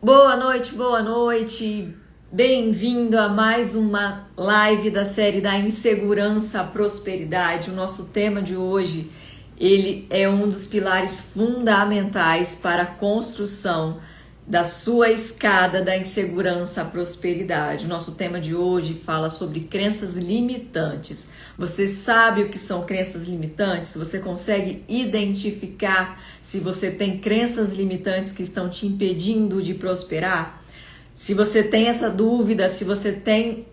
Boa noite. Bem-vindo a mais uma live da série da insegurança à prosperidade. O nosso tema de hoje, ele é um dos pilares fundamentais para a construção da sua escada da insegurança à prosperidade. O nosso tema de hoje fala sobre crenças limitantes. Você sabe o que são crenças limitantes? Você consegue identificar se você tem crenças limitantes que estão te impedindo de prosperar? Se você tem essa dúvida, se você tem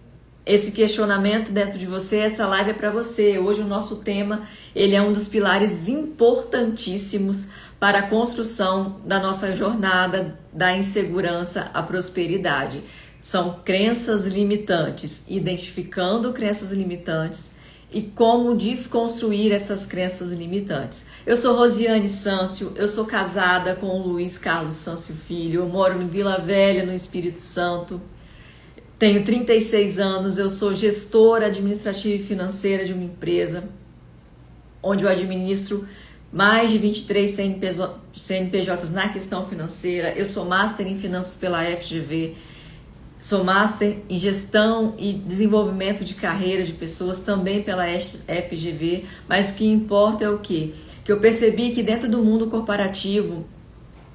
esse questionamento dentro de você, essa live é para você. Hoje o nosso tema, ele é um dos pilares importantíssimos para a construção da nossa jornada da insegurança à prosperidade. São crenças limitantes, identificando crenças limitantes e como desconstruir essas crenças limitantes. Eu sou Rosiane Sâncio, eu sou casada com o Luiz Carlos Sâncio Filho, eu moro em Vila Velha, no Espírito Santo. Tenho 36 anos, eu sou gestora administrativa e financeira de uma empresa, onde eu administro mais de 23 CNPJs na questão financeira. Eu sou Master em Finanças pela FGV, sou Master em Gestão e Desenvolvimento de Carreira de Pessoas também pela FGV, mas o que importa é o quê? Que eu percebi que dentro do mundo corporativo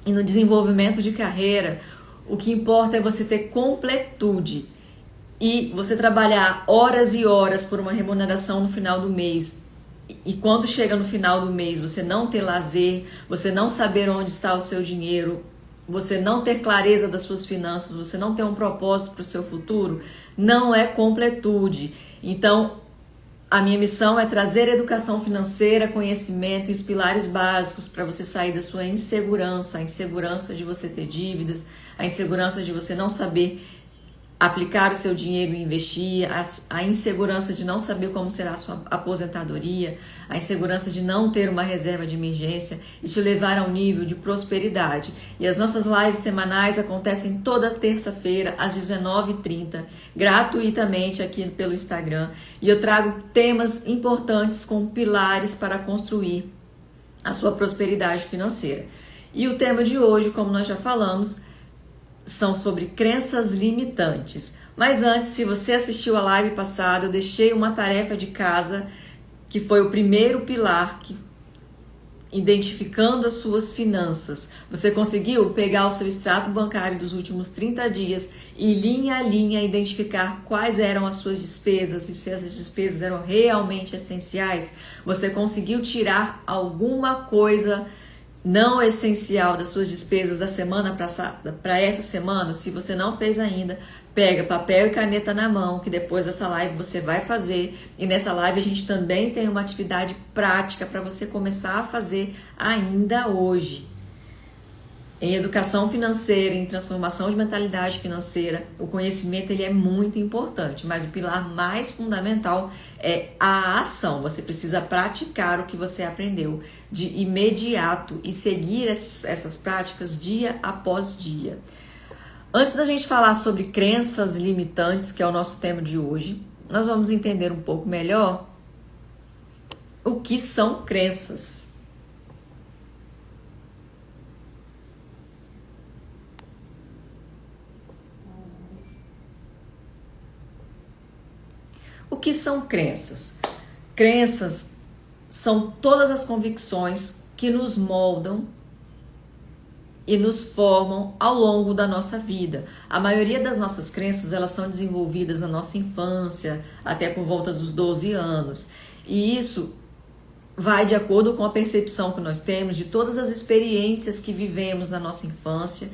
e no desenvolvimento de carreira, o que importa é você ter completude e você trabalhar horas e horas por uma remuneração no final do mês. E quando chega no final do mês, você não ter lazer, você não saber onde está o seu dinheiro, você não ter clareza das suas finanças, você não ter um propósito para o seu futuro, não é completude. Então, a minha missão é trazer educação financeira, conhecimento e os pilares básicos para você sair da sua insegurança, a insegurança de você ter dívidas, a insegurança de você não saber aplicar o seu dinheiro e investir, a insegurança de não saber como será a sua aposentadoria, a insegurança de não ter uma reserva de emergência e te levar a um nível de prosperidade. E as nossas lives semanais acontecem toda terça-feira às 19h30, gratuitamente aqui pelo Instagram. E eu trago temas importantes com pilares para construir a sua prosperidade financeira. E o tema de hoje, como nós já falamos, são sobre crenças limitantes. Mas antes, se você assistiu a live passada, eu deixei uma tarefa de casa, que foi o primeiro pilar, identificando as suas finanças. Você conseguiu pegar o seu extrato bancário dos últimos 30 dias e linha a linha identificar quais eram as suas despesas e se essas despesas eram realmente essenciais? Você conseguiu tirar alguma coisa não essencial das suas despesas da semana para essa semana? Se você não fez ainda, pega papel e caneta na mão, que depois dessa live você vai fazer. E nessa live a gente também tem uma atividade prática para você começar a fazer ainda hoje. Em educação financeira, em transformação de mentalidade financeira, o conhecimento ele é muito importante, mas o pilar mais fundamental é a ação. Você precisa praticar o que você aprendeu de imediato e seguir essas práticas dia após dia. Antes da gente falar sobre crenças limitantes, que é o nosso tema de hoje, nós vamos entender um pouco melhor o que são crenças. O que são crenças? Crenças são todas as convicções que nos moldam e nos formam ao longo da nossa vida. A maioria das nossas crenças, elas são desenvolvidas na nossa infância, até por volta dos 12 anos. E isso vai de acordo com a percepção que nós temos de todas as experiências que vivemos na nossa infância,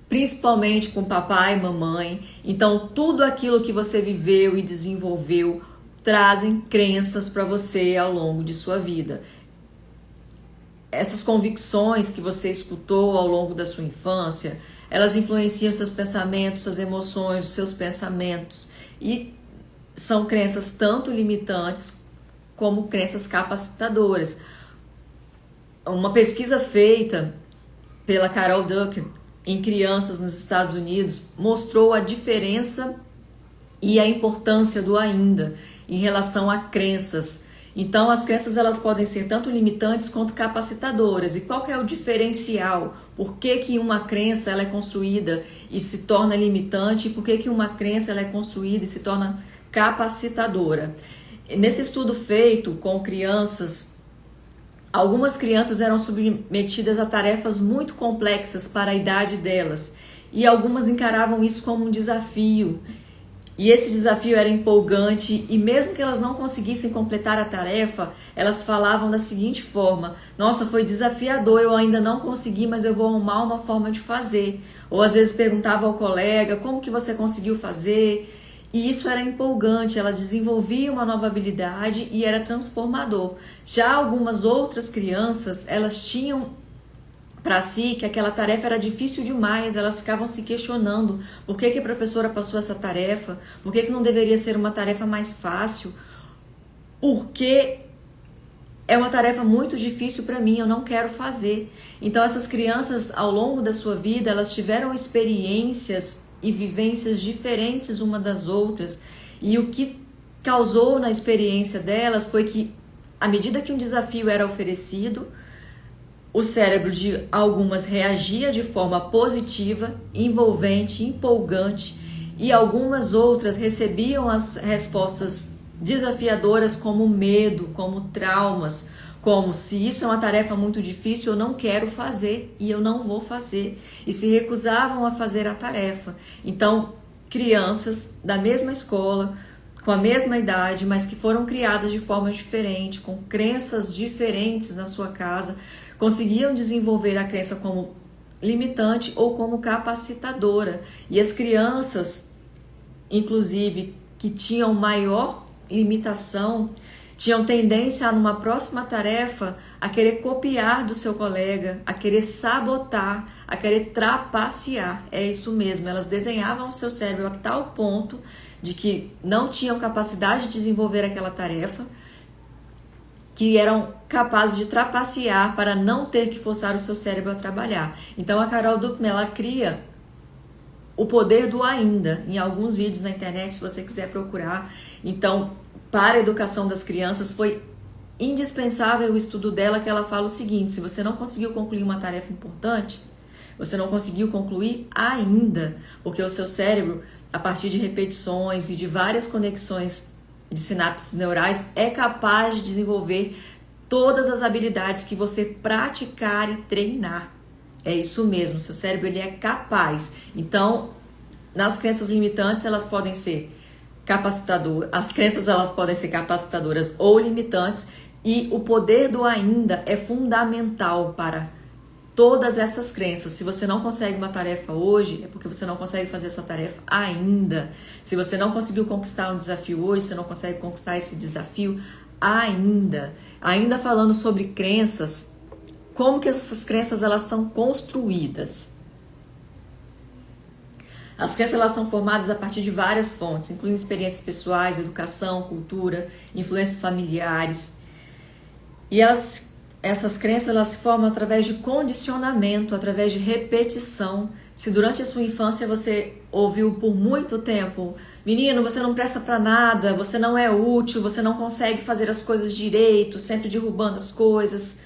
principalmente com papai e mamãe. Então, tudo aquilo que você viveu e desenvolveu trazem crenças para você ao longo de sua vida. Essas convicções que você escutou ao longo da sua infância, elas influenciam seus pensamentos, suas emoções, seus pensamentos. E são crenças tanto limitantes como crenças capacitadoras. Uma pesquisa feita pela Carol Dweck em crianças nos Estados Unidos mostrou a diferença e a importância do ainda em relação a crenças. Então, as crenças elas podem ser tanto limitantes quanto capacitadoras. E qual que é o diferencial? Por que que uma crença ela é construída e se torna limitante? E por que que uma crença ela é construída e se torna capacitadora? Nesse estudo feito com crianças, algumas crianças eram submetidas a tarefas muito complexas para a idade delas e algumas encaravam isso como um desafio. E esse desafio era empolgante e mesmo que elas não conseguissem completar a tarefa, elas falavam da seguinte forma: nossa, foi desafiador, eu ainda não consegui, mas eu vou arrumar uma forma de fazer. Ou às vezes perguntava ao colega: como que você conseguiu fazer? E isso era empolgante, elas desenvolviam uma nova habilidade e era transformador. Já algumas outras crianças, elas tinham para si que aquela tarefa era difícil demais, elas ficavam se questionando por que a professora passou essa tarefa, por que não deveria ser uma tarefa mais fácil, porque é uma tarefa muito difícil para mim, eu não quero fazer. Então essas crianças ao longo da sua vida, elas tiveram experiências e vivências diferentes uma das outras, e o que causou na experiência delas foi que à medida que um desafio era oferecido, o cérebro de algumas reagia de forma positiva, envolvente, empolgante, e algumas outras recebiam as respostas desafiadoras como medo, como traumas, como se isso é uma tarefa muito difícil, eu não quero fazer e eu não vou fazer, e se recusavam a fazer a tarefa. Então, crianças da mesma escola, com a mesma idade, mas que foram criadas de forma diferente, com crenças diferentes na sua casa, conseguiam desenvolver a crença como limitante ou como capacitadora. E as crianças, inclusive, que tinham maior limitação, tinham tendência a, numa próxima tarefa, a querer copiar do seu colega, a querer sabotar, a querer trapacear. É isso mesmo, elas desenhavam o seu cérebro a tal ponto de que não tinham capacidade de desenvolver aquela tarefa, que eram capazes de trapacear para não ter que forçar o seu cérebro a trabalhar. Então a Carol Dukman, ela cria o poder do ainda, em alguns vídeos na internet, se você quiser procurar. Então, para a educação das crianças, foi indispensável o estudo dela, que ela fala o seguinte: se você não conseguiu concluir uma tarefa importante, você não conseguiu concluir ainda, porque o seu cérebro, a partir de repetições e de várias conexões de sinapses neurais, é capaz de desenvolver todas as habilidades que você praticar e treinar. É isso mesmo, seu cérebro ele é capaz. Então, nas crenças limitantes, elas podem ser capacitadoras, as crenças elas podem ser capacitadoras ou limitantes, e o poder do ainda é fundamental para todas essas crenças. Se você não consegue uma tarefa hoje, é porque você não consegue fazer essa tarefa ainda. Se você não conseguiu conquistar um desafio hoje, você não consegue conquistar esse desafio ainda. Ainda falando sobre crenças, como que essas crenças elas são construídas? As crenças elas são formadas a partir de várias fontes, incluindo experiências pessoais, educação, cultura, influências familiares. E essas crenças elas se formam através de condicionamento, através de repetição. Se durante a sua infância você ouviu por muito tempo: menino, você não presta para nada, você não é útil, você não consegue fazer as coisas direito, sempre derrubando as coisas,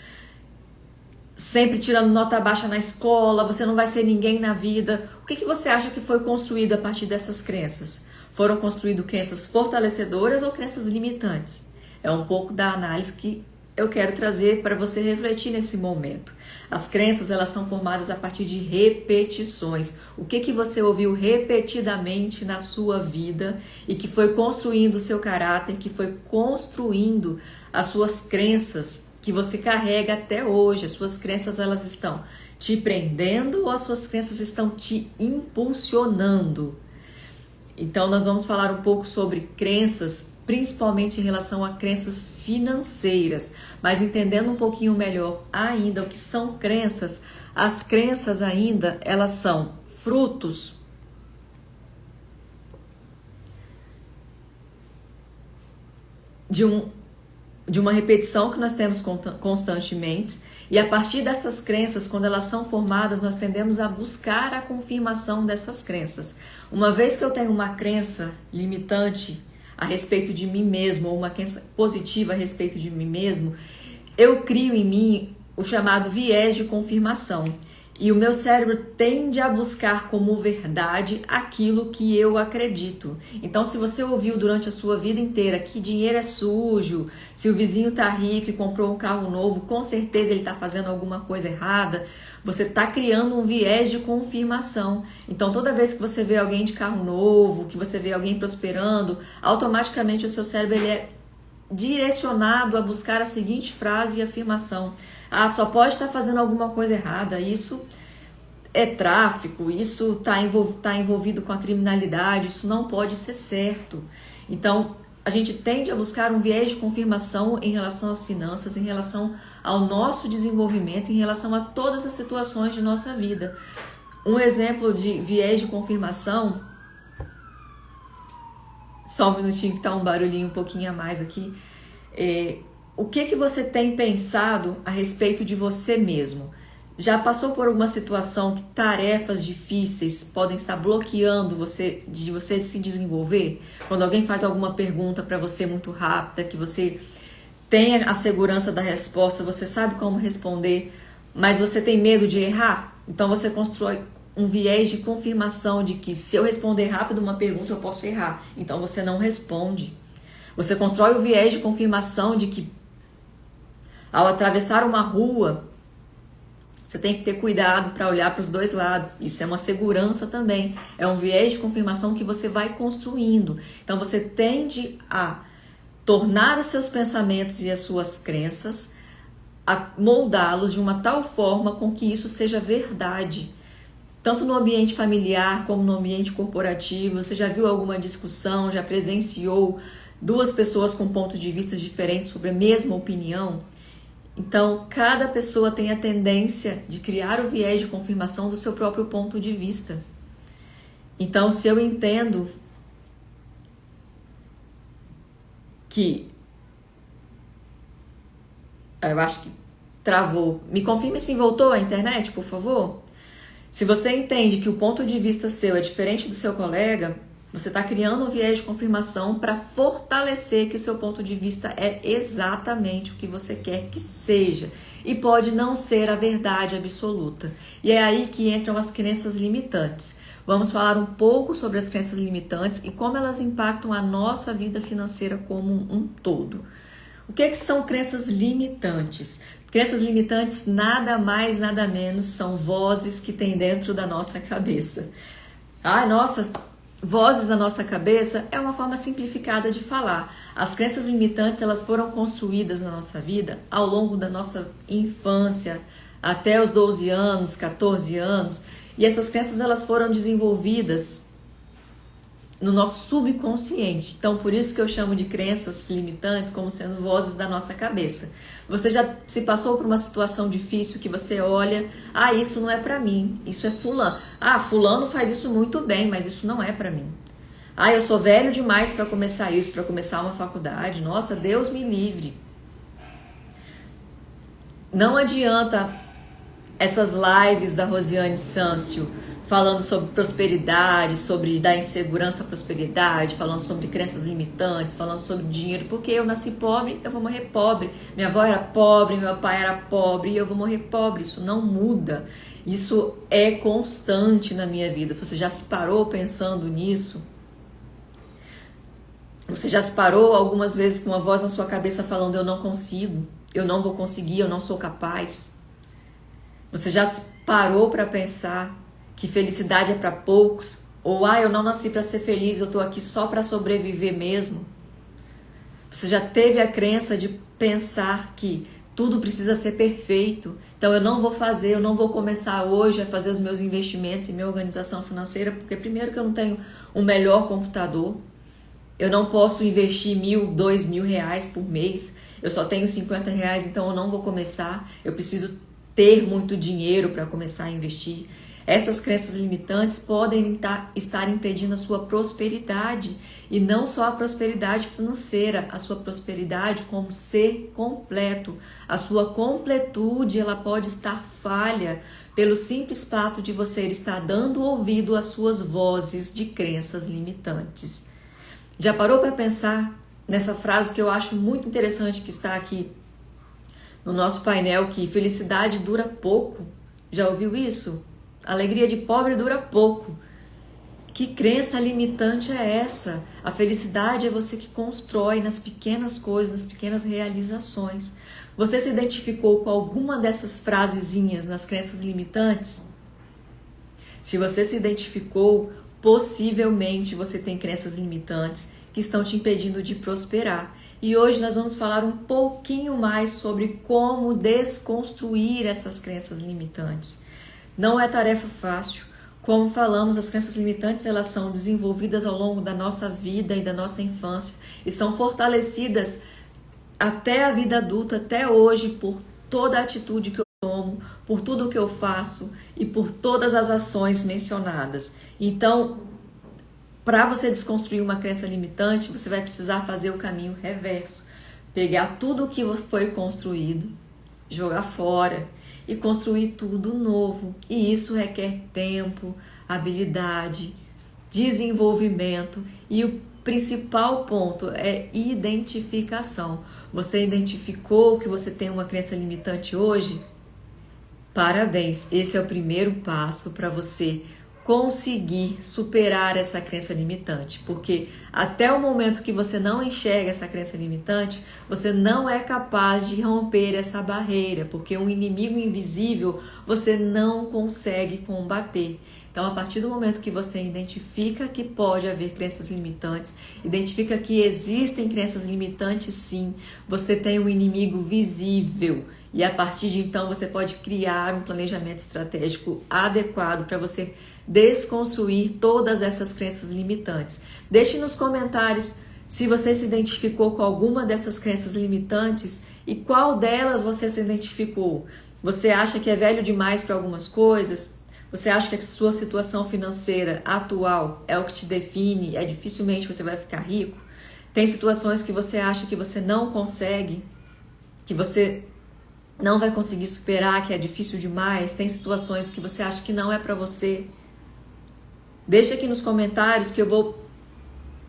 sempre tirando nota baixa na escola, você não vai ser ninguém na vida. O que você acha que foi construído a partir dessas crenças? Foram construídas crenças fortalecedoras ou crenças limitantes? É um pouco da análise que eu quero trazer para você refletir nesse momento. As crenças elas são formadas a partir de repetições. O que você ouviu repetidamente na sua vida e que foi construindo o seu caráter, que foi construindo as suas crenças que você carrega até hoje. As suas crenças elas estão te prendendo ou as suas crenças estão te impulsionando? Então nós vamos falar um pouco sobre crenças, principalmente em relação a crenças financeiras, mas entendendo um pouquinho melhor ainda o que são crenças. As crenças ainda, elas são frutos de uma repetição que nós temos constantemente, e a partir dessas crenças, quando elas são formadas, nós tendemos a buscar a confirmação dessas crenças. Uma vez que eu tenho uma crença limitante, a respeito de mim mesmo, ou uma crença positiva a respeito de mim mesmo, eu crio em mim o chamado viés de confirmação. E o meu cérebro tende a buscar como verdade aquilo que eu acredito. Então, se você ouviu durante a sua vida inteira que dinheiro é sujo, se o vizinho tá rico e comprou um carro novo, com certeza ele tá fazendo alguma coisa errada, você está criando um viés de confirmação. Então, toda vez que você vê alguém de carro novo, que você vê alguém prosperando, automaticamente o seu cérebro ele é direcionado a buscar a seguinte frase e afirmação: ah, só pode estar fazendo alguma coisa errada, isso é tráfico, isso está envolvido com a criminalidade, isso não pode ser certo. Então, a gente tende a buscar um viés de confirmação em relação às finanças, em relação ao nosso desenvolvimento, em relação a todas as situações de nossa vida. Um exemplo de viés de confirmação, só um minutinho que está um barulhinho um pouquinho a mais aqui, o que você tem pensado a respeito de você mesmo? Já passou por alguma situação que tarefas difíceis podem estar bloqueando você de você se desenvolver? Quando alguém faz alguma pergunta para você muito rápida, que você tem a segurança da resposta, você sabe como responder, mas você tem medo de errar? Então você constrói um viés de confirmação de que se eu responder rápido uma pergunta eu posso errar, então você não responde. Você constrói o viés de confirmação de que ao atravessar uma rua você tem que ter cuidado para olhar para os dois lados. Isso é uma segurança também. É um viés de confirmação que você vai construindo. Então você tende a tornar os seus pensamentos e as suas crenças, a moldá-los de uma tal forma com que isso seja verdade. Tanto no ambiente familiar como no ambiente corporativo. Você já viu alguma discussão, já presenciou duas pessoas com pontos de vista diferentes sobre a mesma opinião? Então, cada pessoa tem a tendência de criar o viés de confirmação do seu próprio ponto de vista. Então, se eu entendo que... Eu acho que travou. Me confirme se voltou a internet, por favor. Se você entende que o ponto de vista seu é diferente do seu colega, você está criando um viés de confirmação para fortalecer que o seu ponto de vista é exatamente o que você quer que seja. E pode não ser a verdade absoluta. E é aí que entram as crenças limitantes. Vamos falar um pouco sobre as crenças limitantes e como elas impactam a nossa vida financeira como um todo. O que são crenças limitantes? Crenças limitantes nada mais, nada menos são vozes que tem dentro da nossa cabeça. Ai, nossa... Vozes da nossa cabeça é uma forma simplificada de falar. As crenças limitantes elas foram construídas na nossa vida ao longo da nossa infância, até os 12 anos, 14 anos. E essas crenças elas foram desenvolvidas no nosso subconsciente. Então, por isso que eu chamo de crenças limitantes como sendo vozes da nossa cabeça. Você já se passou por uma situação difícil que você olha, ah, isso não é pra mim, isso é fulano. Ah, fulano faz isso muito bem, mas isso não é pra mim. Ah, eu sou velho demais para começar isso, para começar uma faculdade. Nossa, Deus me livre. Não adianta essas lives da Rosiane Sâncio falando sobre prosperidade, sobre dar insegurança à prosperidade, falando sobre crenças limitantes, falando sobre dinheiro, porque eu nasci pobre, eu vou morrer pobre. Minha avó era pobre, meu pai era pobre e eu vou morrer pobre. Isso não muda. Isso é constante na minha vida. Você já se parou pensando nisso? Você já se parou algumas vezes com uma voz na sua cabeça falando: eu não consigo, eu não vou conseguir, eu não sou capaz? Você já se parou para pensar que felicidade é para poucos? Ou, eu não nasci para ser feliz, eu tô aqui só para sobreviver mesmo? Você já teve a crença de pensar que tudo precisa ser perfeito, então eu não vou começar hoje a fazer os meus investimentos e minha organização financeira, porque primeiro que eu não tenho um melhor computador, eu não posso investir 1.000, 2.000 reais por mês, eu só tenho 50 reais, então eu não vou começar, eu preciso ter muito dinheiro para começar a investir. Essas crenças limitantes podem estar impedindo a sua prosperidade, e não só a prosperidade financeira, a sua prosperidade como ser completo. A sua completude ela pode estar falha pelo simples fato de você estar dando ouvido às suas vozes de crenças limitantes. Já parou para pensar nessa frase que eu acho muito interessante que está aqui no nosso painel, que felicidade dura pouco? Já ouviu isso? Alegria de pobre dura pouco. Que crença limitante é essa? A felicidade é você que constrói nas pequenas coisas, nas pequenas realizações. Você se identificou com alguma dessas frasezinhas nas crenças limitantes? Se você se identificou, possivelmente você tem crenças limitantes que estão te impedindo de prosperar. E hoje nós vamos falar um pouquinho mais sobre como desconstruir essas crenças limitantes. Não é tarefa fácil. Como falamos, as crenças limitantes elas são desenvolvidas ao longo da nossa vida e da nossa infância e são fortalecidas até a vida adulta, até hoje, por toda a atitude que eu tomo, por tudo que eu faço e por todas as ações mencionadas. Então, para você desconstruir uma crença limitante, você vai precisar fazer o caminho reverso. Pegar tudo o que foi construído, jogar fora e construir tudo novo. E isso requer tempo, habilidade, desenvolvimento e o principal ponto é identificação. Você identificou que você tem uma crença limitante hoje? Parabéns! Esse é o primeiro passo para você conseguir superar essa crença limitante, porque até o momento que você não enxerga essa crença limitante, você não é capaz de romper essa barreira, porque um inimigo invisível você não consegue combater. Então, a partir do momento que você identifica que pode haver crenças limitantes, identifica que existem crenças limitantes sim, você tem um inimigo visível. E a partir de então você pode criar um planejamento estratégico adequado para você desconstruir todas essas crenças limitantes. Deixe nos comentários se você se identificou com alguma dessas crenças limitantes e qual delas você se identificou. Você acha que é velho demais para algumas coisas? Você acha que a sua situação financeira atual é o que te define? É dificilmente você vai ficar rico? Tem situações que você acha que você não consegue, que você não vai conseguir superar, que é difícil demais? Tem situações que você acha que não é para você? Deixa aqui nos comentários que eu vou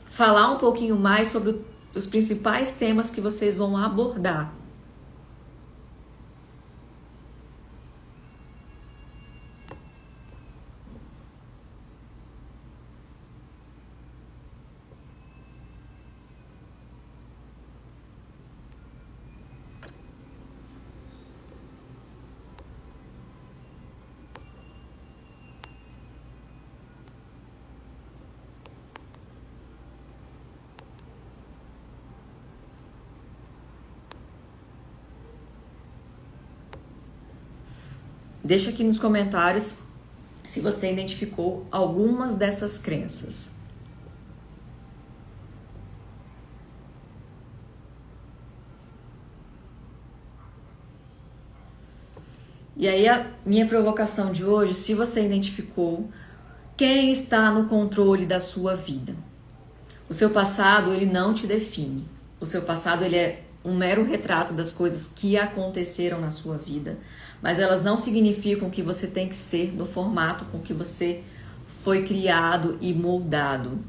falar um pouquinho mais sobre os principais temas que vocês vão abordar. Deixa aqui nos comentários se você identificou algumas dessas crenças. E aí a minha provocação de hoje, se você identificou, quem está no controle da sua vida? O seu passado, ele não te define. O seu passado, ele é um mero retrato das coisas que aconteceram na sua vida, mas elas não significam que você tem que ser no formato com que você foi criado e moldado.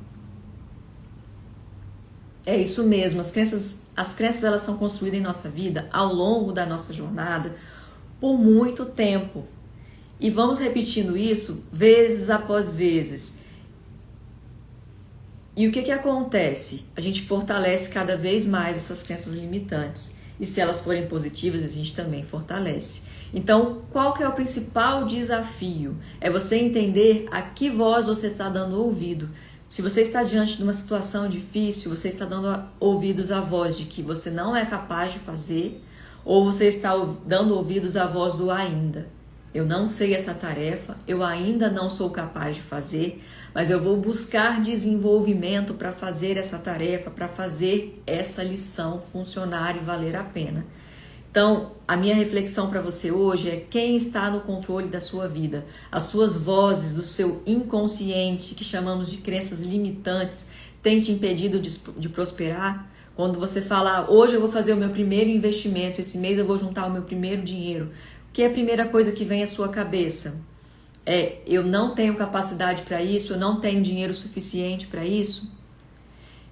É isso mesmo, as crenças elas são construídas em nossa vida ao longo da nossa jornada por muito tempo. E vamos repetindo isso vezes após vezes. E o que acontece? A gente fortalece cada vez mais essas crenças limitantes. E se elas forem positivas, a gente também fortalece. Então, qual que é o principal desafio? É você entender a que voz você está dando ouvido. Se você está diante de uma situação difícil, você está dando ouvidos à voz de que você não é capaz de fazer, ou você está dando ouvidos à voz do ainda. Eu não sei essa tarefa, eu ainda não sou capaz de fazer, mas eu vou buscar desenvolvimento para fazer essa tarefa, para fazer essa lição funcionar e valer a pena. Então, a minha reflexão para você hoje é quem está no controle da sua vida. As suas vozes do seu inconsciente, que chamamos de crenças limitantes, têm te impedido de prosperar? Quando você fala, hoje eu vou fazer o meu primeiro investimento, esse mês eu vou juntar o meu primeiro dinheiro, o que é a primeira coisa que vem à sua cabeça? Eu não tenho capacidade para isso, eu não tenho dinheiro suficiente para isso?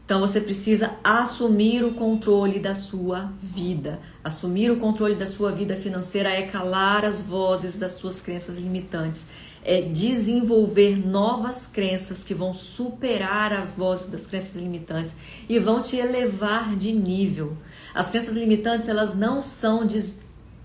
Então você precisa assumir o controle da sua vida. Assumir o controle da sua vida financeira é calar as vozes das suas crenças limitantes. É desenvolver novas crenças que vão superar as vozes das crenças limitantes e vão te elevar de nível. As crenças limitantes, elas não são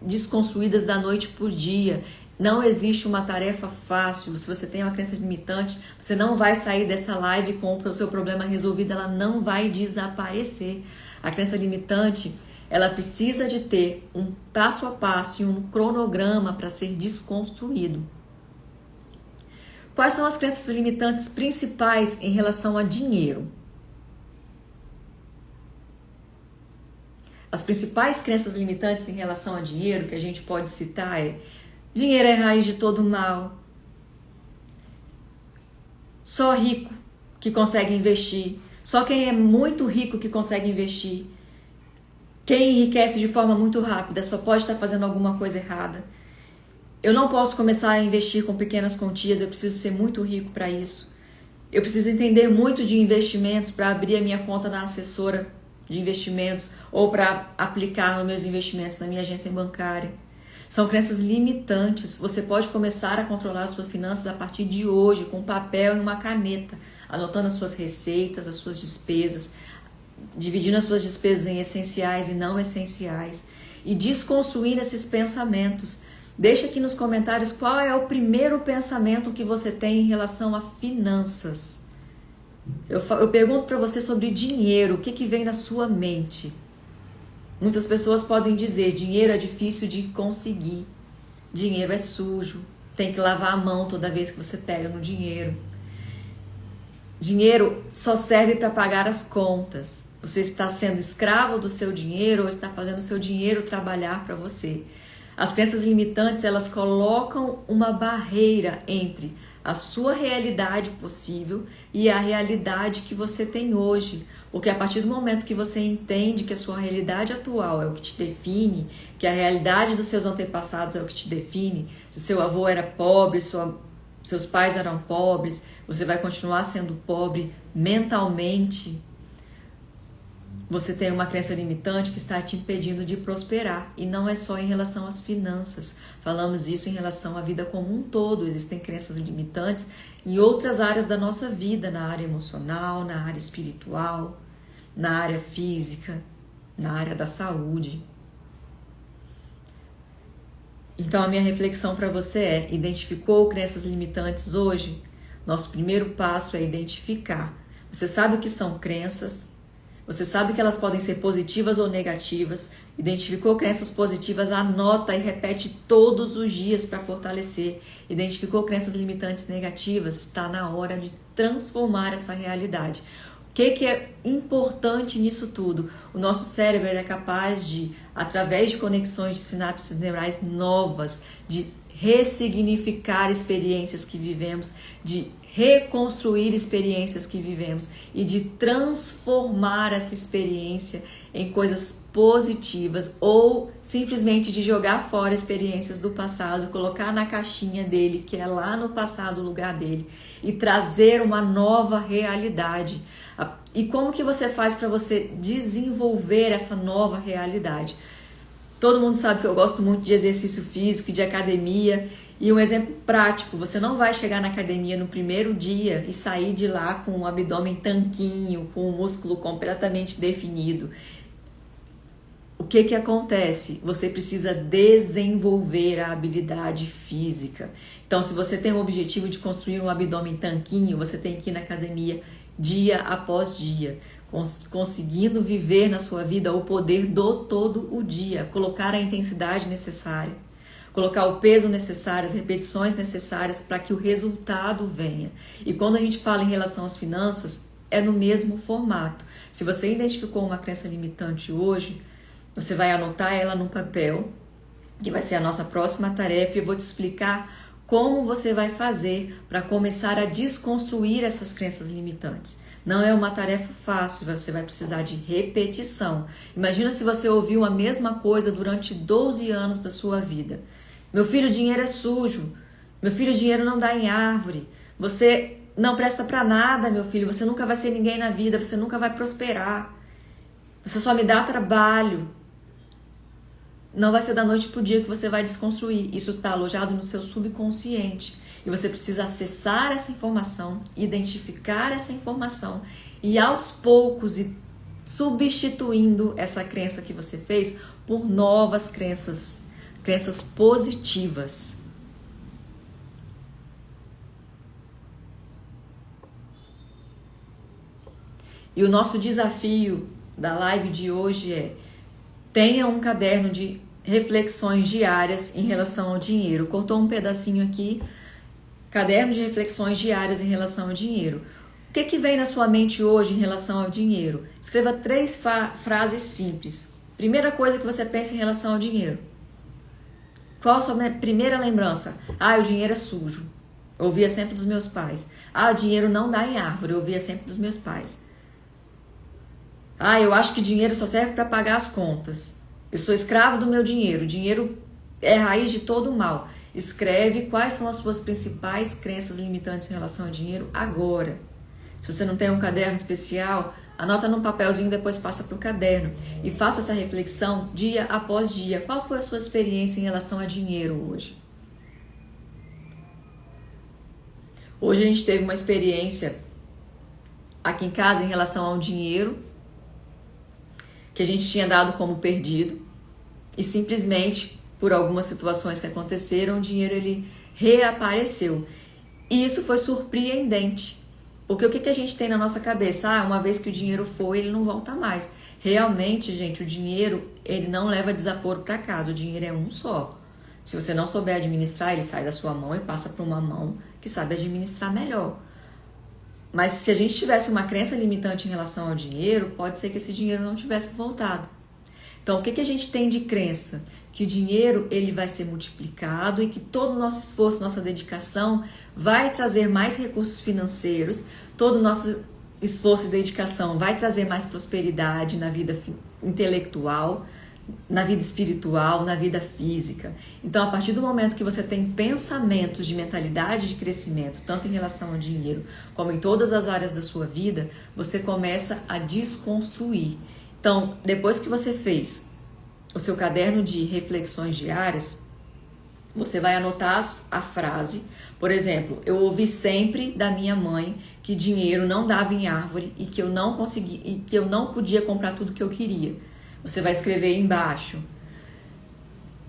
desconstruídas da noite por dia. Não existe uma tarefa fácil. Se você tem uma crença limitante, você não vai sair dessa live com o seu problema resolvido, ela não vai desaparecer. A crença limitante, ela precisa de ter um passo a passo e um cronograma para ser desconstruído. Quais são as crenças limitantes principais em relação a dinheiro? As principais crenças limitantes em relação a dinheiro que a gente pode citar é: dinheiro é raiz de todo mal. Só rico que consegue investir. Só quem é muito rico que consegue investir. Quem enriquece de forma muito rápida só pode estar fazendo alguma coisa errada. Eu não posso começar a investir com pequenas quantias, eu preciso ser muito rico para isso. Eu preciso entender muito de investimentos para abrir a minha conta na assessora de investimentos ou para aplicar nos meus investimentos na minha agência bancária. São crenças limitantes. Você pode começar a controlar as suas finanças a partir de hoje, com papel e uma caneta, anotando as suas receitas, as suas despesas, dividindo as suas despesas em essenciais e não essenciais e desconstruindo esses pensamentos. Deixa aqui nos comentários qual é o primeiro pensamento que você tem em relação a finanças. Eu pergunto para você sobre dinheiro, o que vem na sua mente? Muitas pessoas podem dizer: dinheiro é difícil de conseguir, dinheiro é sujo, tem que lavar a mão toda vez que você pega no dinheiro. Dinheiro só serve para pagar as contas. Você está sendo escravo do seu dinheiro ou está fazendo o seu dinheiro trabalhar para você? As crenças limitantes, elas colocam uma barreira entre a sua realidade possível e a realidade que você tem hoje. Porque a partir do momento que você entende que a sua realidade atual é o que te define, que a realidade dos seus antepassados é o que te define, se seu avô era pobre, seus pais eram pobres, você vai continuar sendo pobre mentalmente. Você tem uma crença limitante que está te impedindo de prosperar. E não é só em relação às finanças. Falamos isso em relação à vida como um todo. Existem crenças limitantes em outras áreas da nossa vida, na área emocional, na área espiritual, na área física, na área da saúde. Então a minha reflexão para você é: identificou crenças limitantes hoje? Nosso primeiro passo é identificar. Você sabe o que são crenças? Você sabe que elas podem ser positivas ou negativas. Identificou crenças positivas, anota e repete todos os dias para fortalecer. Identificou crenças limitantes negativas, está na hora de transformar essa realidade. O que é importante nisso tudo? O nosso cérebro é capaz de, através de conexões de sinapses neurais novas, de ressignificar experiências que vivemos, de reconstruir experiências que vivemos e de transformar essa experiência em coisas positivas ou simplesmente de jogar fora experiências do passado, colocar na caixinha dele, que é lá no passado o lugar dele, e trazer uma nova realidade. E como que você faz para você desenvolver essa nova realidade? Todo mundo sabe que eu gosto muito de exercício físico e de academia. E um exemplo prático: você não vai chegar na academia no primeiro dia e sair de lá com o abdômen tanquinho, com o músculo completamente definido. O que acontece? Você precisa desenvolver a habilidade física. Então, se você tem o objetivo de construir um abdômen tanquinho, você tem que ir na academia dia após dia, conseguindo viver na sua vida o poder do todo o dia, colocar a intensidade necessária, colocar o peso necessário, as repetições necessárias para que o resultado venha. E quando a gente fala em relação às finanças, é no mesmo formato. Se você identificou uma crença limitante hoje, você vai anotar ela no papel, que vai ser a nossa próxima tarefa, e eu vou te explicar como você vai fazer para começar a desconstruir essas crenças limitantes. Não é uma tarefa fácil, você vai precisar de repetição. Imagina se você ouviu a mesma coisa durante 12 anos da sua vida. Meu filho, dinheiro é sujo. Meu filho, dinheiro não dá em árvore. Você não presta para nada, meu filho, você nunca vai ser ninguém na vida, você nunca vai prosperar. Você só me dá trabalho. Não vai ser da noite pro dia que você vai desconstruir. Isso está alojado no seu subconsciente. E você precisa acessar essa informação, identificar essa informação e aos poucos ir substituindo essa crença que você fez por novas crenças positivas. E o nosso desafio da live de hoje é: tenha um caderno de reflexões diárias em relação ao dinheiro. Cortou um pedacinho aqui. Caderno de reflexões diárias em relação ao dinheiro. O que vem na sua mente hoje em relação ao dinheiro? Escreva 3 frases simples. Primeira coisa que você pensa em relação ao dinheiro. Qual a sua primeira lembrança? O dinheiro é sujo. Eu ouvia sempre dos meus pais. O dinheiro não dá em árvore. Eu ouvia sempre dos meus pais. Eu acho que dinheiro só serve para pagar as contas. Eu sou escravo do meu dinheiro. O dinheiro é a raiz de todo o mal. Escreve quais são as suas principais crenças limitantes em relação ao dinheiro agora. Se você não tem um caderno especial, anota num papelzinho e depois passa para o caderno. E faça essa reflexão dia após dia. Qual foi a sua experiência em relação a dinheiro hoje? Hoje a gente teve uma experiência aqui em casa em relação ao dinheiro, que a gente tinha dado como perdido. E simplesmente, por algumas situações que aconteceram, o dinheiro ele reapareceu. E isso foi surpreendente. Porque o que a gente tem na nossa cabeça? Uma vez que o dinheiro foi, ele não volta mais. Realmente, gente, o dinheiro, ele não leva desaforo para casa. O dinheiro é um só. Se você não souber administrar, ele sai da sua mão e passa para uma mão que sabe administrar melhor. Mas se a gente tivesse uma crença limitante em relação ao dinheiro, pode ser que esse dinheiro não tivesse voltado. Então, o que a gente tem de crença? Que o dinheiro ele vai ser multiplicado e que todo o nosso esforço, nossa dedicação vai trazer mais recursos financeiros, todo o nosso esforço e dedicação vai trazer mais prosperidade na vida intelectual, na vida espiritual, na vida física. Então, a partir do momento que você tem pensamentos de mentalidade de crescimento, tanto em relação ao dinheiro como em todas as áreas da sua vida, você começa a desconstruir. Então, depois que você fez o seu caderno de reflexões diárias, você vai anotar a frase. Por exemplo, eu ouvi sempre da minha mãe que dinheiro não dava em árvore e que eu não conseguia, e que eu não podia comprar tudo que eu queria. Você vai escrever aí embaixo: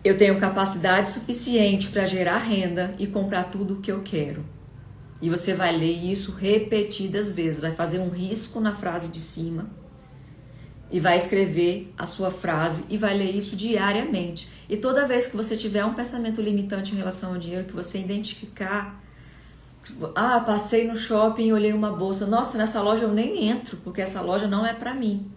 eu tenho capacidade suficiente para gerar renda e comprar tudo o que eu quero. E você vai ler isso repetidas vezes, vai fazer um risco na frase de cima e vai escrever a sua frase e vai ler isso diariamente. E toda vez que você tiver um pensamento limitante em relação ao dinheiro, que você identificar: passei no shopping e olhei uma bolsa, nossa, nessa loja eu nem entro, porque essa loja não é para mim.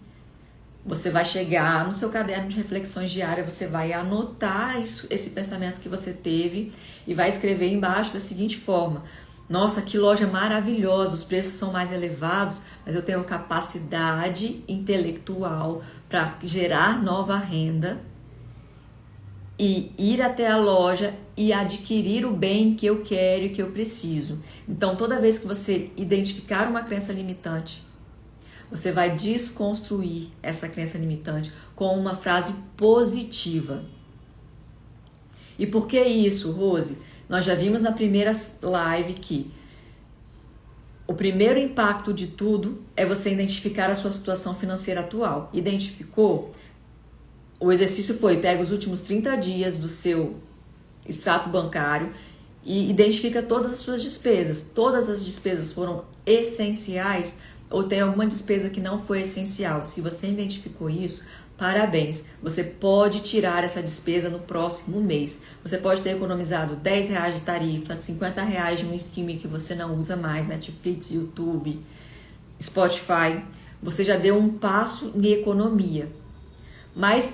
Você vai chegar no seu caderno de reflexões diárias, você vai anotar esse pensamento que você teve e vai escrever embaixo da seguinte forma: nossa, que loja maravilhosa, os preços são mais elevados, mas eu tenho capacidade intelectual para gerar nova renda e ir até a loja e adquirir o bem que eu quero e que eu preciso. Então, toda vez que você identificar uma crença limitante, você vai desconstruir essa crença limitante com uma frase positiva. E por que isso, Rose? Nós já vimos na primeira live que o primeiro impacto de tudo é você identificar a sua situação financeira atual. Identificou? O exercício foi: pega os últimos 30 dias do seu extrato bancário e identifica todas as suas despesas. Todas as despesas foram essenciais ou tem alguma despesa que não foi essencial? Se você identificou isso, parabéns, você pode tirar essa despesa no próximo mês. Você pode ter economizado R$10 de tarifa, R$50 de um streaming que você não usa mais, Netflix, YouTube, Spotify. Você já deu um passo em economia. Mas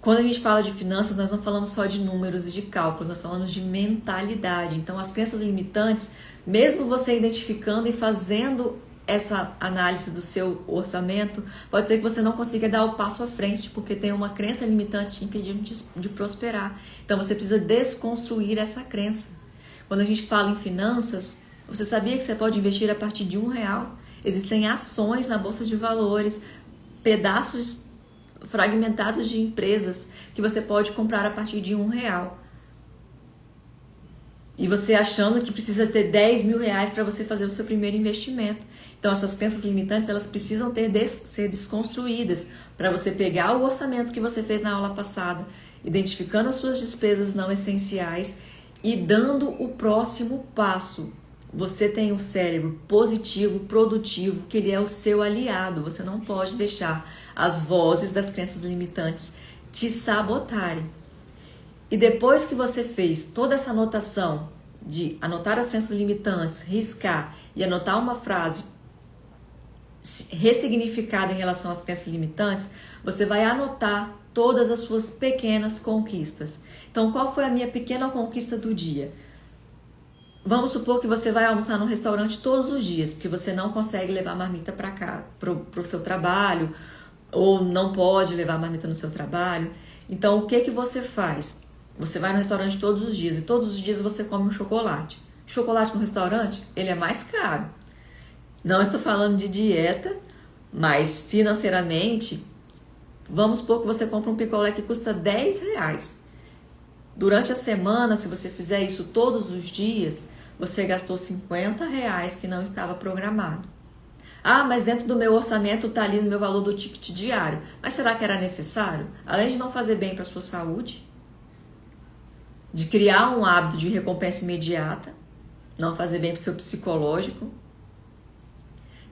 quando a gente fala de finanças, nós não falamos só de números e de cálculos, nós falamos de mentalidade. Então, as crenças limitantes, mesmo você identificando e fazendo essa análise do seu orçamento, pode ser que você não consiga dar o passo à frente, porque tem uma crença limitante te impedindo de prosperar. Então você precisa desconstruir essa crença. Quando a gente fala em finanças, Você sabia que você pode investir a partir de R$ 1? Existem ações na Bolsa de Valores, pedaços fragmentados de empresas que você pode comprar a partir de R$ 1. E você achando que precisa ter R$ 10.000 para você fazer o seu primeiro investimento. Então essas crenças limitantes, elas precisam ser desconstruídas para você pegar o orçamento que você fez na aula passada, identificando as suas despesas não essenciais e dando o próximo passo. Você tem um cérebro positivo, produtivo, que ele é o seu aliado. Você não pode deixar as vozes das crenças limitantes te sabotarem. E depois que você fez toda essa anotação de anotar as crenças limitantes, riscar e anotar uma frase ressignificada em relação às crenças limitantes, você vai anotar todas as suas pequenas conquistas. Então, qual foi a minha pequena conquista do dia? Vamos supor que você vai almoçar no restaurante todos os dias, porque você não consegue levar a marmita para cá, para o seu trabalho, ou não pode levar a marmita no seu trabalho. Então, o que você faz? Você vai no restaurante todos os dias e todos os dias você come um chocolate. Chocolate no restaurante, ele é mais caro. Não estou falando de dieta, mas financeiramente, vamos supor que você compra um picolé que custa R$ 10. Durante a semana, se você fizer isso todos os dias, você gastou R$ 50 que não estava programado. Ah, mas dentro do meu orçamento está ali no meu valor do ticket diário. Mas será que era necessário? Além de não fazer bem para a sua saúde, de criar um hábito de recompensa imediata, não fazer bem para o seu psicológico,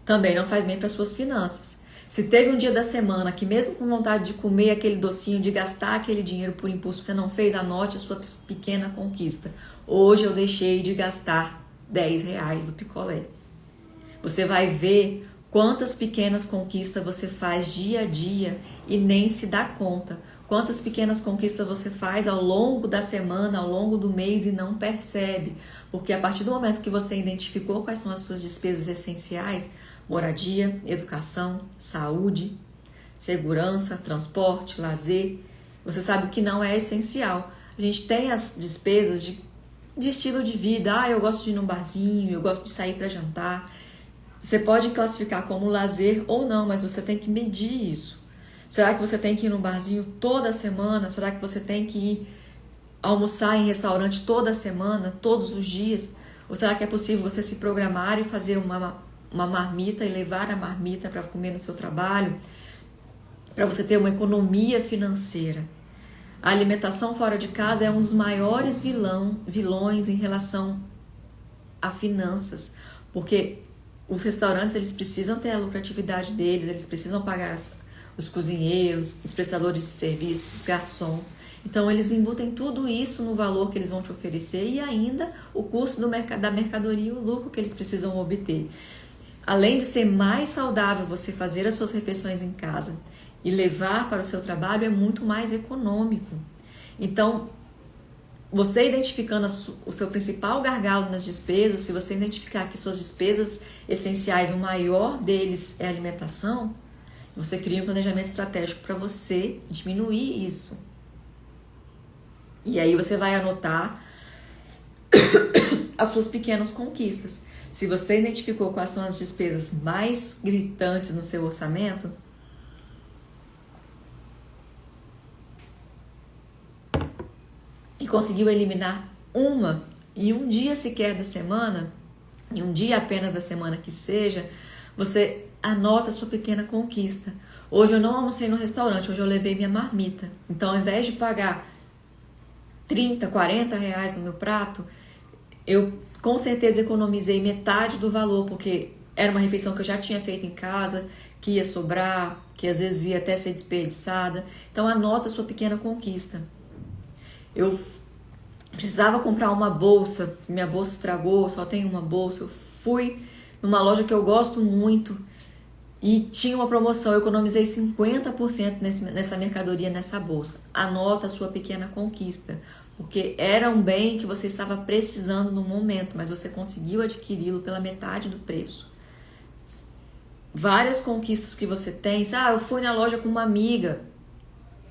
também não faz bem para as suas finanças. Se teve um dia da semana que mesmo com vontade de comer aquele docinho, de gastar aquele dinheiro por impulso, você não fez, anote a sua pequena conquista. Hoje eu deixei de gastar R$ 10 do picolé. Você vai ver quantas pequenas conquistas você faz dia a dia e nem se dá conta. Quantas pequenas conquistas você faz ao longo da semana, ao longo do mês e não percebe. Porque a partir do momento que você identificou quais são as suas despesas essenciais, moradia, educação, saúde, segurança, transporte, lazer, você sabe o que não é essencial. A gente tem as despesas de estilo de vida. Ah, eu gosto de ir num barzinho, eu gosto de sair para jantar. Você pode classificar como lazer ou não, mas você tem que medir isso. Será que você tem que ir num barzinho toda semana? Será que você tem que ir almoçar em restaurante toda semana, todos os dias? Ou será que é possível você se programar e fazer uma marmita e levar a marmita para comer no seu trabalho? Para você ter uma economia financeira. A alimentação fora de casa é um dos maiores vilões em relação a finanças. Porque os restaurantes, eles precisam ter a lucratividade deles, eles precisam pagar os cozinheiros, os prestadores de serviços, os garçons. Então, eles embutem tudo isso no valor que eles vão te oferecer e ainda o custo da mercadoria e o lucro que eles precisam obter. Além de ser mais saudável você fazer as suas refeições em casa e levar para o seu trabalho, é muito mais econômico. Então, você identificando o seu principal gargalo nas despesas, se você identificar que suas despesas essenciais, o maior deles é a alimentação, você cria um planejamento estratégico para você diminuir isso. E aí você vai anotar as suas pequenas conquistas. Se você identificou quais são as despesas mais gritantes no seu orçamento, e conseguiu eliminar uma em um dia sequer da semana, em um dia apenas da semana que seja, você anota a sua pequena conquista. Hoje eu não almocei no restaurante, hoje eu levei minha marmita. Então, ao invés de pagar R$30, R$40 no meu prato, eu com certeza economizei metade do valor, porque era uma refeição que eu já tinha feito em casa, que ia sobrar, que às vezes ia até ser desperdiçada. Então, anota a sua pequena conquista. Eu precisava comprar uma bolsa, minha bolsa estragou, só tenho uma bolsa. Eu fui numa loja que eu gosto muito e tinha uma promoção, eu economizei 50% nessa mercadoria, nessa bolsa. Anota a sua pequena conquista, porque era um bem que você estava precisando no momento, mas você conseguiu adquiri-lo pela metade do preço. Várias conquistas que você tem, eu fui na loja com uma amiga,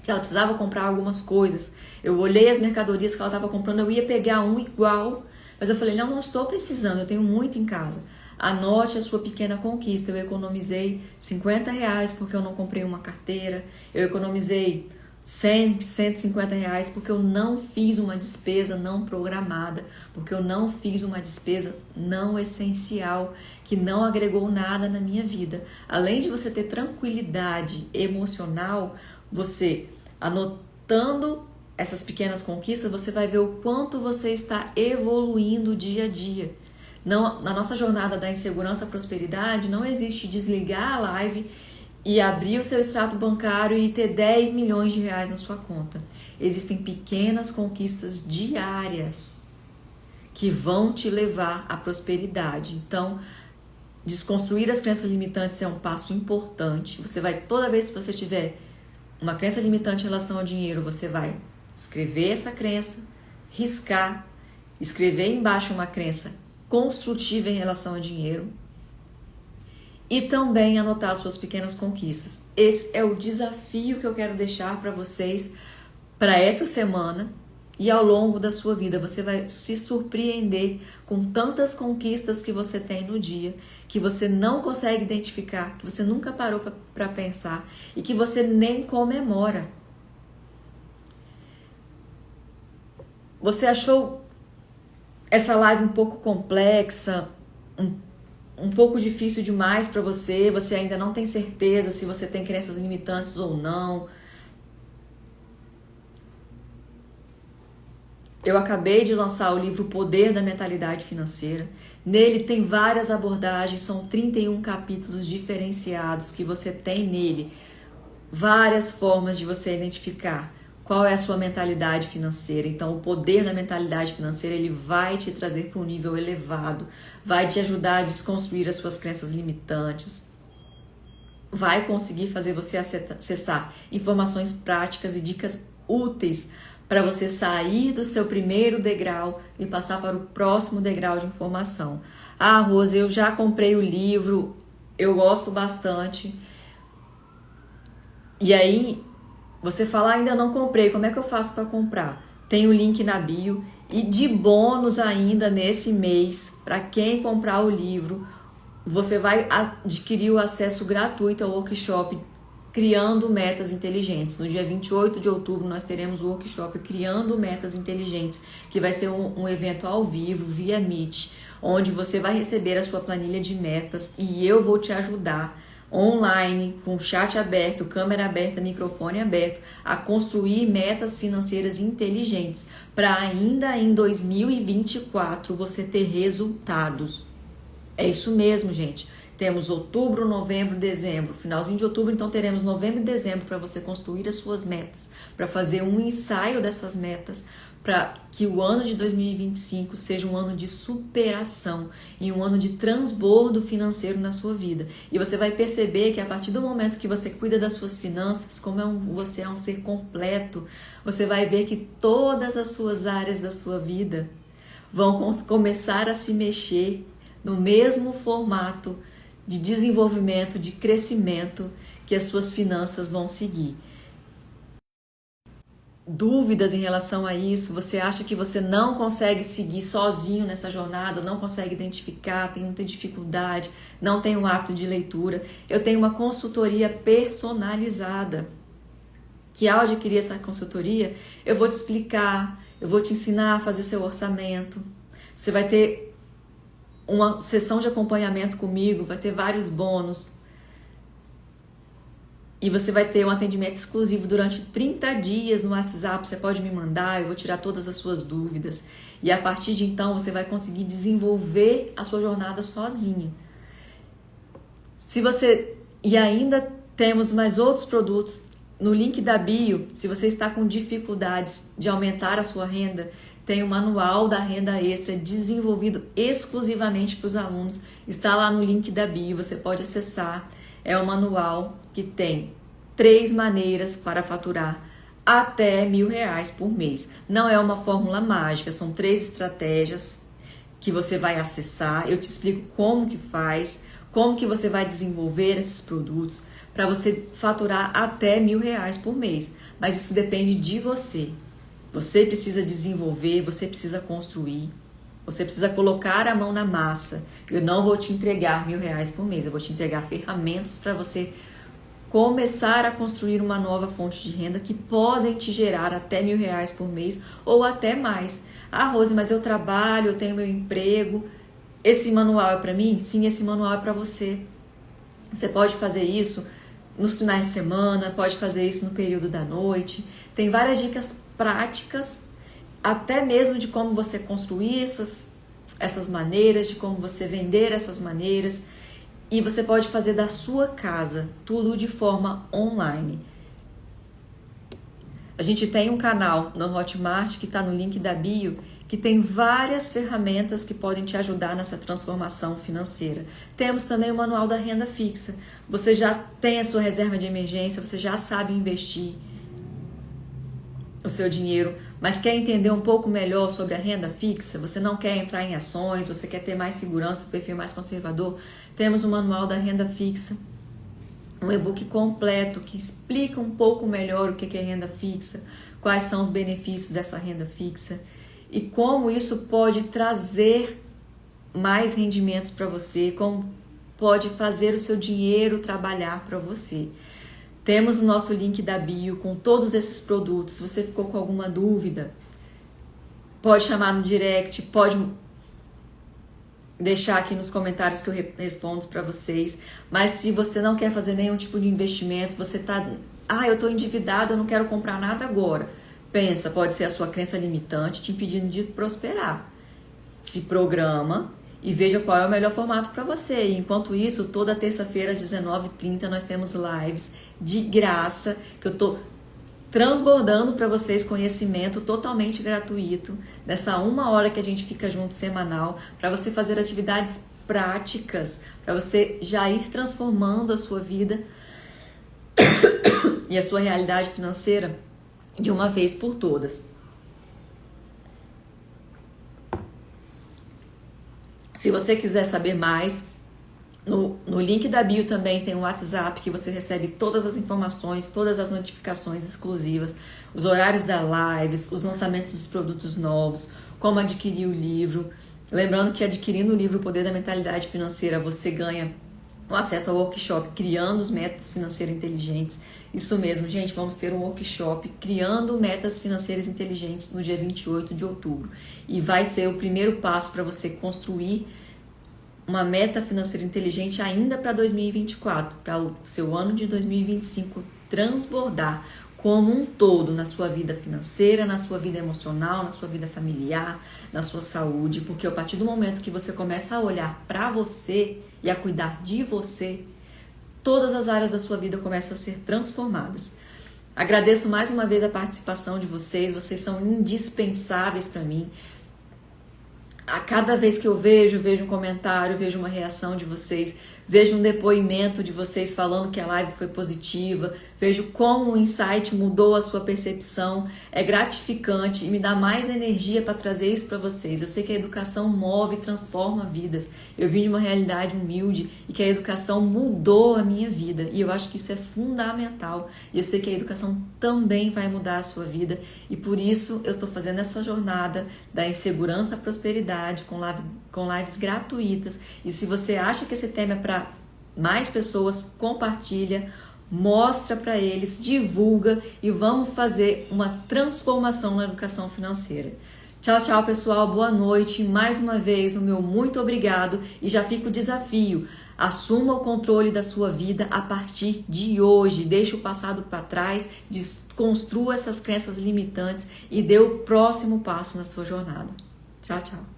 que ela precisava comprar algumas coisas. Eu olhei as mercadorias que ela estava comprando, eu ia pegar um igual, Mas eu falei, não estou precisando, eu tenho muito em casa. Anote a sua pequena conquista. Eu economizei R$ 50 porque eu não comprei uma carteira. Eu economizei 100, R$ 150 porque eu não fiz uma despesa não programada, porque eu não fiz uma despesa não essencial, que não agregou nada na minha vida. Além de você ter tranquilidade emocional, você anotando essas pequenas conquistas, você vai ver o quanto você está evoluindo dia a dia. Não, na nossa jornada da insegurança à prosperidade, não existe desligar a live e abrir o seu extrato bancário e ter 10 milhões de reais na sua conta. Existem pequenas conquistas diárias que vão te levar à prosperidade. Então, desconstruir as crenças limitantes é um passo importante. Você vai, toda vez que você tiver uma crença limitante em relação ao dinheiro, você vai escrever essa crença, riscar, escrever embaixo uma crença construtiva em relação ao dinheiro e também anotar suas pequenas conquistas. Esse é o desafio que eu quero deixar para vocês para essa semana e ao longo da sua vida. Você vai se surpreender com tantas conquistas que você tem no dia, que você não consegue identificar, que você nunca parou para pensar e que você nem comemora. Você achou essa live um pouco complexa, um pouco difícil demais para você, você ainda não tem certeza se você tem crenças limitantes ou não. Eu acabei de lançar o livro Poder da Mentalidade Financeira. Nele tem várias abordagens, são 31 capítulos diferenciados que você tem nele. Várias formas de você identificar qual é a sua mentalidade financeira. Então, o poder da mentalidade financeira, ele vai te trazer para um nível elevado, vai te ajudar a desconstruir as suas crenças limitantes, vai conseguir fazer você acessar informações práticas e dicas úteis para você sair do seu primeiro degrau e passar para o próximo degrau de informação. Ah, Rose, eu já comprei o livro, eu gosto bastante. E aí, você fala, ainda não comprei, como é que eu faço para comprar? Tem o link na bio e de bônus ainda nesse mês, para quem comprar o livro, você vai adquirir o acesso gratuito ao workshop Criando Metas Inteligentes. No dia 28 de outubro nós teremos o workshop Criando Metas Inteligentes, que vai ser um evento ao vivo, via Meet, onde você vai receber a sua planilha de metas e eu vou te ajudar online, com chat aberto, câmera aberta, microfone aberto, a construir metas financeiras inteligentes para ainda em 2024 você ter resultados. É isso mesmo, gente. Temos outubro, novembro, dezembro, finalzinho de outubro, então teremos novembro e dezembro para você construir as suas metas, para fazer um ensaio dessas metas, para que o ano de 2025 seja um ano de superação e um ano de transbordo financeiro na sua vida. E você vai perceber que a partir do momento que você cuida das suas finanças, como você é um ser completo, você vai ver que todas as suas áreas da sua vida vão começar a se mexer no mesmo formato de desenvolvimento, de crescimento que as suas finanças vão seguir. Dúvidas em relação a isso? Você acha que você não consegue seguir sozinho nessa jornada, não consegue identificar, tem muita dificuldade, não tem um hábito de leitura? Eu tenho uma consultoria personalizada, que ao adquirir essa consultoria, eu vou te explicar, eu vou te ensinar a fazer seu orçamento. Você vai ter uma sessão de acompanhamento comigo, vai ter vários bônus. E você vai ter um atendimento exclusivo durante 30 dias no WhatsApp. Você pode me mandar, eu vou tirar todas as suas dúvidas. E a partir de então, você vai conseguir desenvolver a sua jornada sozinho. E ainda temos mais outros produtos. No link da bio, se você está com dificuldades de aumentar a sua renda, tem o manual da renda extra desenvolvido exclusivamente para os alunos. Está lá no link da bio, você pode acessar. É um manual que tem 3 maneiras para faturar até R$1.000 por mês. Não é uma fórmula mágica, são 3 estratégias que você vai acessar. Eu te explico como que faz, como que você vai desenvolver esses produtos para você faturar até R$1.000 por mês. Mas isso depende de você. Você precisa desenvolver, você precisa construir. Você precisa colocar a mão na massa. Eu não vou te entregar R$1.000 por mês, eu vou te entregar ferramentas para você começar a construir uma nova fonte de renda que podem te gerar até R$1.000 por mês ou até mais. Ah, Rose, mas eu trabalho, eu tenho meu emprego. Esse manual é para mim? Sim, esse manual é para você. Você pode fazer isso nos finais de semana, pode fazer isso no período da noite. Tem várias dicas práticas, até mesmo de como você construir essas maneiras, de como você vender essas maneiras. E você pode fazer da sua casa, tudo de forma online. A gente tem um canal no Hotmart que está no link da bio, que tem várias ferramentas que podem te ajudar nessa transformação financeira. Temos também o manual da renda fixa. Você já tem a sua reserva de emergência, você já sabe investir o seu dinheiro, mas quer entender um pouco melhor sobre a renda fixa? Você não quer entrar em ações, você quer ter mais segurança, um perfil mais conservador? Temos o manual da renda fixa, um e-book completo que explica um pouco melhor o que é renda fixa, quais são os benefícios dessa renda fixa e como isso pode trazer mais rendimentos para você, como pode fazer o seu dinheiro trabalhar para você. Temos o nosso link da bio com todos esses produtos. Se você ficou com alguma dúvida, pode chamar no direct, pode deixar aqui nos comentários que eu respondo para vocês. Mas se você não quer fazer nenhum tipo de investimento, você tá, eu estou endividado, eu não quero comprar nada agora. Pensa, pode ser a sua crença limitante te impedindo de prosperar. Se programa e veja qual é o melhor formato para você. E enquanto isso, toda terça-feira às 19h30 nós temos lives de graça, que eu estou transbordando para vocês conhecimento totalmente gratuito, nessa 1 hora que a gente fica junto semanal, para você fazer atividades práticas, para você já ir transformando a sua vida e a sua realidade financeira de uma vez por todas. Se você quiser saber mais, no link da bio também tem um WhatsApp que você recebe todas as informações, todas as notificações exclusivas, os horários das lives, os lançamentos dos produtos novos, como adquirir o livro. Lembrando que adquirindo o livro O Poder da Mentalidade Financeira, você ganha o acesso ao workshop Criando os Métodos Financeiros Inteligentes. Isso mesmo, gente, vamos ter um workshop Criando Metas Financeiras Inteligentes no dia 28 de outubro. E vai ser o primeiro passo para você construir uma meta financeira inteligente ainda para 2024, para o seu ano de 2025 transbordar como um todo na sua vida financeira, na sua vida emocional, na sua vida familiar, na sua saúde, porque a partir do momento que você começa a olhar para você e a cuidar de você, todas as áreas da sua vida começam a ser transformadas. Agradeço mais uma vez a participação de vocês são indispensáveis para mim. A cada vez que eu vejo um comentário, vejo uma reação de vocês, vejo um depoimento de vocês falando que a live foi positiva, vejo como o insight mudou a sua percepção, é gratificante e me dá mais energia para trazer isso para vocês. Eu sei que a educação move e transforma vidas. Eu vim de uma realidade humilde e que a educação mudou a minha vida e eu acho que isso é fundamental. E eu sei que a educação também vai mudar a sua vida e por isso eu estou fazendo essa jornada da insegurança à prosperidade com lives gratuitas. E se você acha que esse tema é para mais pessoas, compartilha, mostra para eles, divulga e vamos fazer uma transformação na educação financeira. Tchau, tchau, pessoal. Boa noite. Mais uma vez, o meu muito obrigado e já fica o desafio. Assuma o controle da sua vida a partir de hoje. Deixe o passado para trás, desconstrua essas crenças limitantes e dê o próximo passo na sua jornada. Tchau, tchau.